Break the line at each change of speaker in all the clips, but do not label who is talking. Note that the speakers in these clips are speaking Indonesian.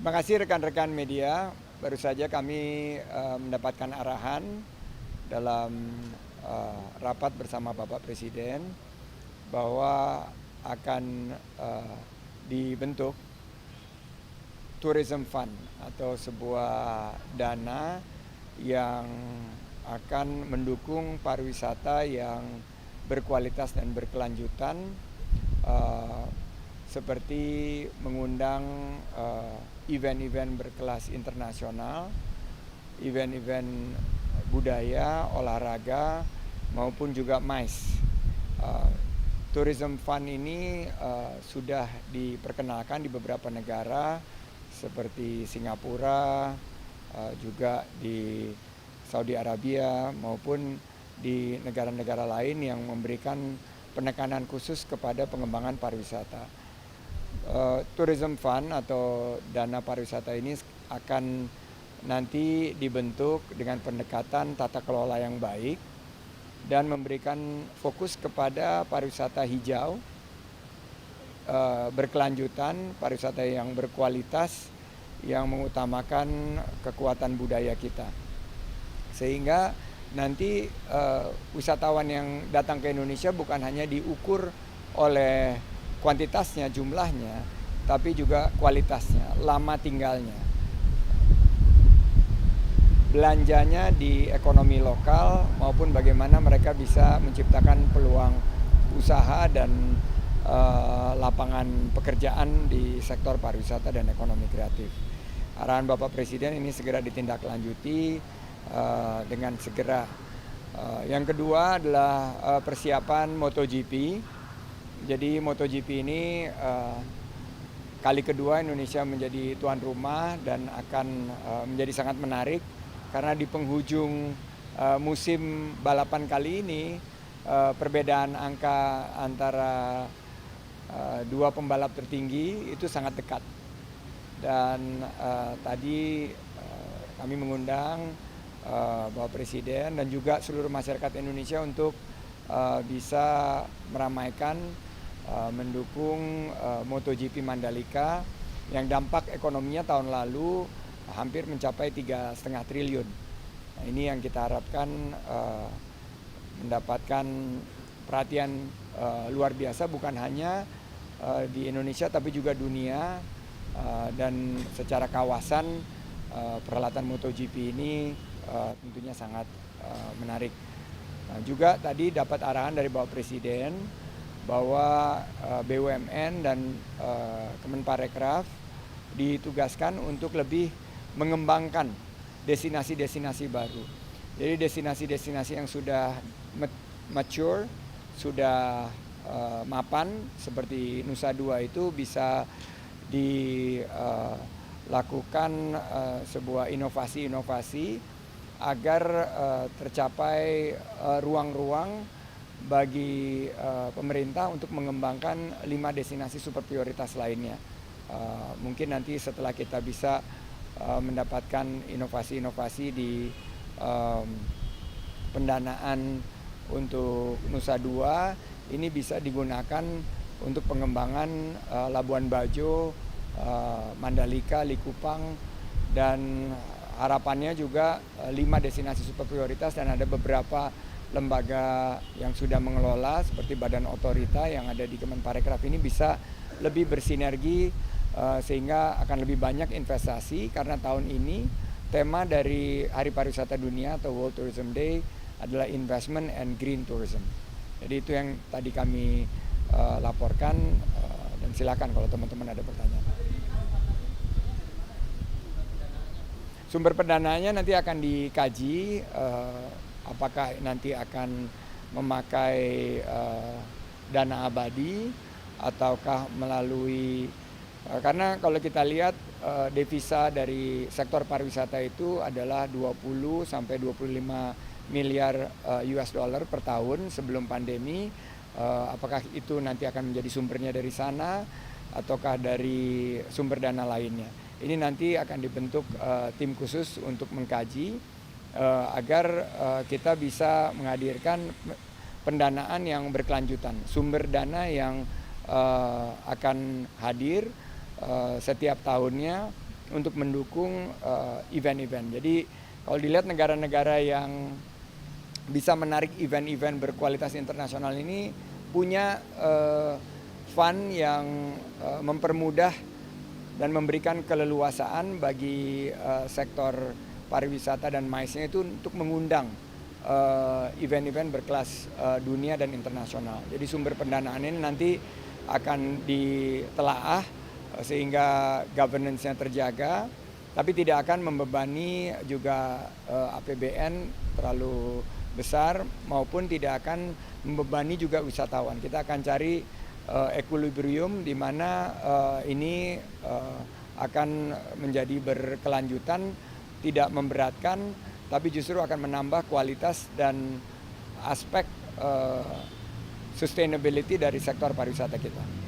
Terima kasih rekan-rekan media. Baru saja kami mendapatkan arahan dalam rapat bersama Bapak Presiden bahwa akan dibentuk Tourism Fund atau sebuah dana yang akan mendukung pariwisata yang berkualitas dan berkelanjutan, seperti mengundang event-event berkelas internasional, event-event budaya, olahraga, maupun juga MICE. Tourism Fund ini sudah diperkenalkan di beberapa negara seperti Singapura, juga di Saudi Arabia, maupun di negara-negara lain yang memberikan penekanan khusus kepada pengembangan pariwisata. Tourism Fund atau dana pariwisata ini akan nanti dibentuk dengan pendekatan tata kelola yang baik dan memberikan fokus kepada pariwisata hijau, berkelanjutan, pariwisata yang berkualitas, yang mengutamakan kekuatan budaya kita. Sehingga nanti wisatawan yang datang ke Indonesia bukan hanya diukur oleh kuantitasnya, jumlahnya, tapi juga kualitasnya, lama tinggalnya, belanjanya di ekonomi lokal, maupun bagaimana mereka bisa menciptakan peluang usaha dan lapangan pekerjaan di sektor pariwisata dan ekonomi kreatif. Arahan Bapak Presiden ini segera ditindaklanjuti dengan segera. Yang kedua adalah persiapan MotoGP. Jadi MotoGP ini kali kedua Indonesia menjadi tuan rumah dan akan menjadi sangat menarik karena di penghujung musim balapan kali ini perbedaan angka antara dua pembalap tertinggi itu sangat dekat. Dan tadi kami mengundang Bapak Presiden dan juga seluruh masyarakat Indonesia untuk bisa meramaikan, mendukung MotoGP Mandalika yang dampak ekonominya tahun lalu hampir mencapai 3,5 triliun. Nah, ini yang kita harapkan mendapatkan perhatian luar biasa bukan hanya di Indonesia tapi juga dunia, dan secara kawasan perhelatan MotoGP ini tentunya sangat menarik. Nah, juga tadi dapat arahan dari Bapak Presiden bahwa BUMN dan Kemenparekraf ditugaskan untuk lebih mengembangkan destinasi-destinasi baru. Jadi destinasi-destinasi yang sudah mature, sudah mapan seperti Nusa Dua itu bisa dilakukan sebuah inovasi-inovasi agar tercapai ruang-ruang bagi pemerintah untuk mengembangkan 5 destinasi super prioritas lainnya. Mungkin nanti setelah kita bisa mendapatkan inovasi-inovasi di pendanaan untuk Nusa Dua, ini bisa digunakan untuk pengembangan Labuan Bajo, Mandalika, Likupang, dan harapannya juga 5 destinasi super prioritas, dan ada beberapa lembaga yang sudah mengelola seperti Badan Otorita yang ada di Kemenparekraf ini bisa lebih bersinergi sehingga akan lebih banyak investasi, karena tahun ini tema dari Hari Pariwisata Dunia atau World Tourism Day adalah Investment and Green Tourism. Jadi itu yang tadi kami laporkan, dan silakan kalau teman-teman ada pertanyaan. Sumber pendanaannya nanti akan dikaji, apakah nanti akan memakai dana abadi ataukah melalui, karena kalau kita lihat devisa dari sektor pariwisata itu adalah 20 sampai 25 miliar US dollar per tahun sebelum pandemi. Apakah itu nanti akan menjadi sumbernya dari sana ataukah dari sumber dana lainnya. Ini nanti akan dibentuk tim khusus untuk mengkaji agar kita bisa menghadirkan pendanaan yang berkelanjutan, sumber dana yang akan hadir setiap tahunnya untuk mendukung event-event. Jadi kalau dilihat negara-negara yang bisa menarik event-event berkualitas internasional ini punya fund yang mempermudah dan memberikan keleluasaan bagi sektor pariwisata dan MICE-nya itu untuk mengundang event-event berkelas dunia dan internasional. Jadi sumber pendanaan ini nanti akan ditelaah sehingga governance-nya terjaga, tapi tidak akan membebani juga APBN terlalu besar maupun tidak akan membebani juga wisatawan. Kita akan cari equilibrium di mana ini akan menjadi berkelanjutan, tidak memberatkan, tapi justru akan menambah kualitas dan aspek sustainability dari sektor pariwisata kita.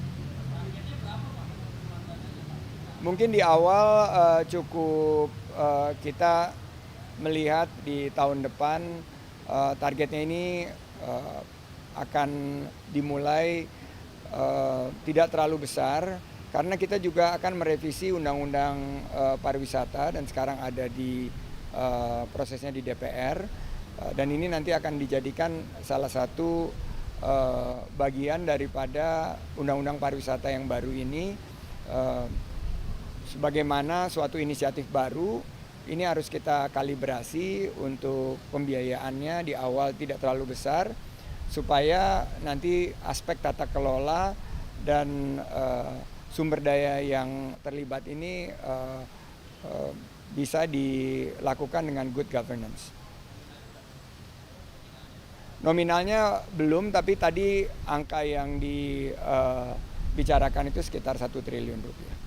Mungkin di awal cukup kita melihat di tahun depan targetnya ini akan dimulai tidak terlalu besar karena kita juga akan merevisi undang-undang pariwisata dan sekarang ada di prosesnya di DPR dan ini nanti akan dijadikan salah satu bagian daripada undang-undang pariwisata yang baru ini. Sebagaimana suatu inisiatif baru, ini harus kita kalibrasi untuk pembiayaannya di awal tidak terlalu besar, supaya nanti aspek tata kelola dan sumber daya yang terlibat ini bisa dilakukan dengan good governance. Nominalnya belum, tapi tadi angka yang dibicarakan itu sekitar 1 triliun rupiah.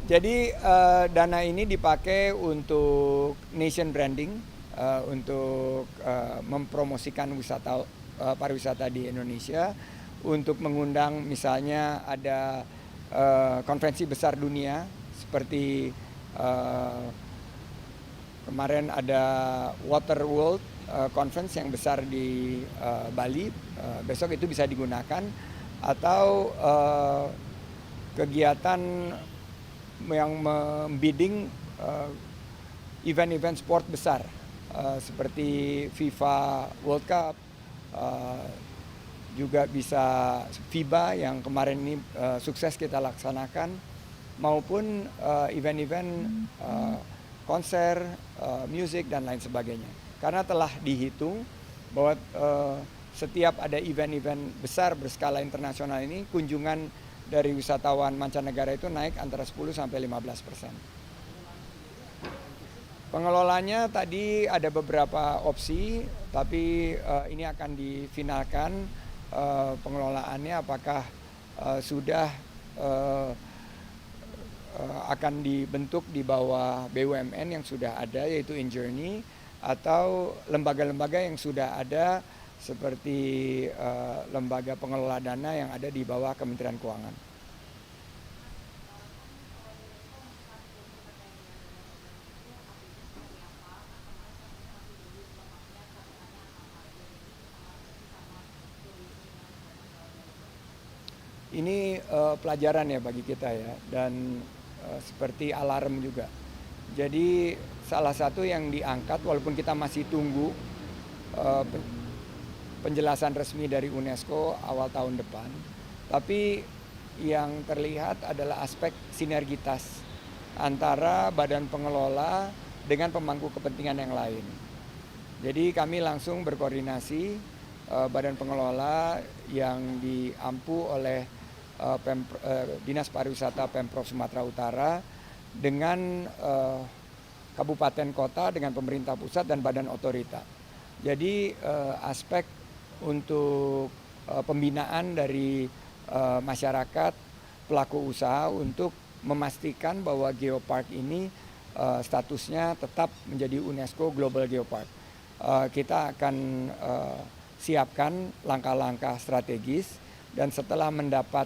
Jadi dana ini dipakai untuk nation branding, untuk mempromosikan pariwisata di Indonesia, untuk mengundang misalnya ada konferensi besar dunia seperti kemarin ada Water World Conference yang besar di Bali, besok itu bisa digunakan, atau kegiatan yang membidding event-event sport besar seperti FIFA World Cup, juga bisa FIBA yang kemarin ini sukses kita laksanakan, maupun event-event konser, musik dan lain sebagainya. Karena telah dihitung bahwa setiap ada event-event besar berskala internasional ini, kunjungan dari wisatawan mancanegara itu naik antara 10-15%. Pengelolanya tadi ada beberapa opsi, tapi ini akan difinalkan pengelolaannya apakah sudah akan dibentuk di bawah BUMN yang sudah ada yaitu InJourney, atau lembaga-lembaga yang sudah ada seperti lembaga pengelola dana yang ada di bawah Kementerian Keuangan. Ini pelajaran ya bagi kita ya, dan seperti alarm juga. Jadi salah satu yang diangkat walaupun kita masih tunggu penjelasan resmi dari UNESCO awal tahun depan, tapi yang terlihat adalah aspek sinergitas antara badan pengelola dengan pemangku kepentingan yang lain. Jadi kami langsung berkoordinasi badan pengelola yang diampu oleh Dinas Pariwisata Pemprov Sumatera Utara dengan kabupaten kota, dengan pemerintah pusat dan badan otorita. Jadi aspek untuk pembinaan dari masyarakat, pelaku usaha untuk memastikan bahwa geopark ini statusnya tetap menjadi UNESCO Global Geopark. Kita akan siapkan langkah-langkah strategis, dan setelah mendapat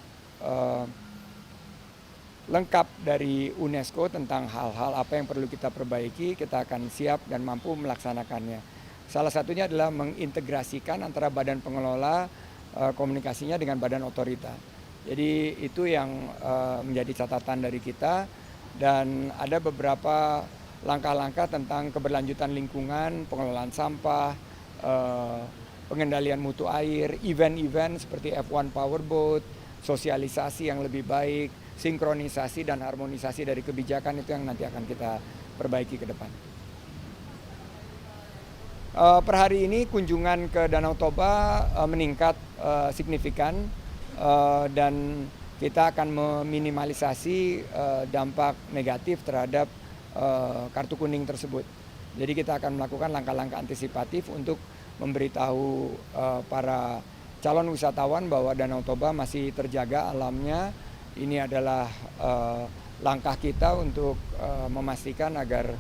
lengkap dari UNESCO tentang hal-hal apa yang perlu kita perbaiki, kita akan siap dan mampu melaksanakannya. Salah satunya adalah mengintegrasikan antara badan pengelola komunikasinya dengan badan otorita. Jadi itu yang menjadi catatan dari kita, dan ada beberapa langkah-langkah tentang keberlanjutan lingkungan, pengelolaan sampah, pengendalian mutu air, event-event seperti F1 Powerboat, sosialisasi yang lebih baik, sinkronisasi dan harmonisasi dari kebijakan itu yang nanti akan kita perbaiki ke depan. Per hari ini kunjungan ke Danau Toba meningkat signifikan, dan kita akan meminimalisasi dampak negatif terhadap kartu kuning tersebut. Jadi kita akan melakukan langkah-langkah antisipatif untuk memberitahu para calon wisatawan bahwa Danau Toba masih terjaga alamnya. Ini adalah langkah kita untuk memastikan agar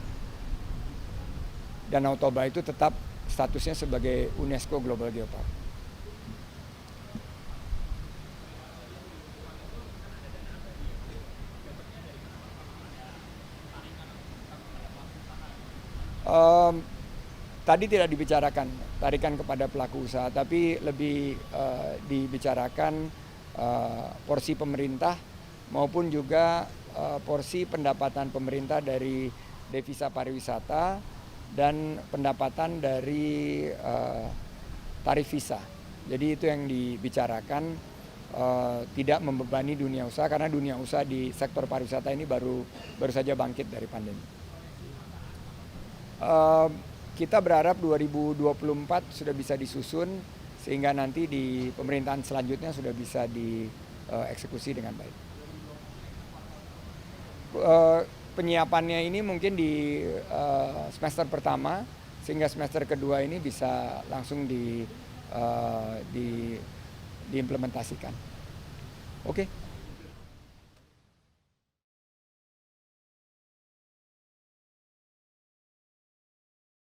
Danau Toba itu tetap statusnya sebagai UNESCO Global Geopark. Tadi tidak dibicarakan tarikan kepada pelaku usaha, tapi lebih dibicarakan porsi pemerintah maupun juga porsi pendapatan pemerintah dari devisa pariwisata dan pendapatan dari tarif visa. Jadi itu yang dibicarakan, tidak membebani dunia usaha, karena dunia usaha di sektor pariwisata ini baru saja bangkit dari pandemi. Kita berharap 2024 sudah bisa disusun sehingga nanti di pemerintahan selanjutnya sudah bisa dieksekusi dengan baik. Penyiapannya ini mungkin di semester pertama, sehingga semester kedua ini bisa langsung diimplementasikan. Oke.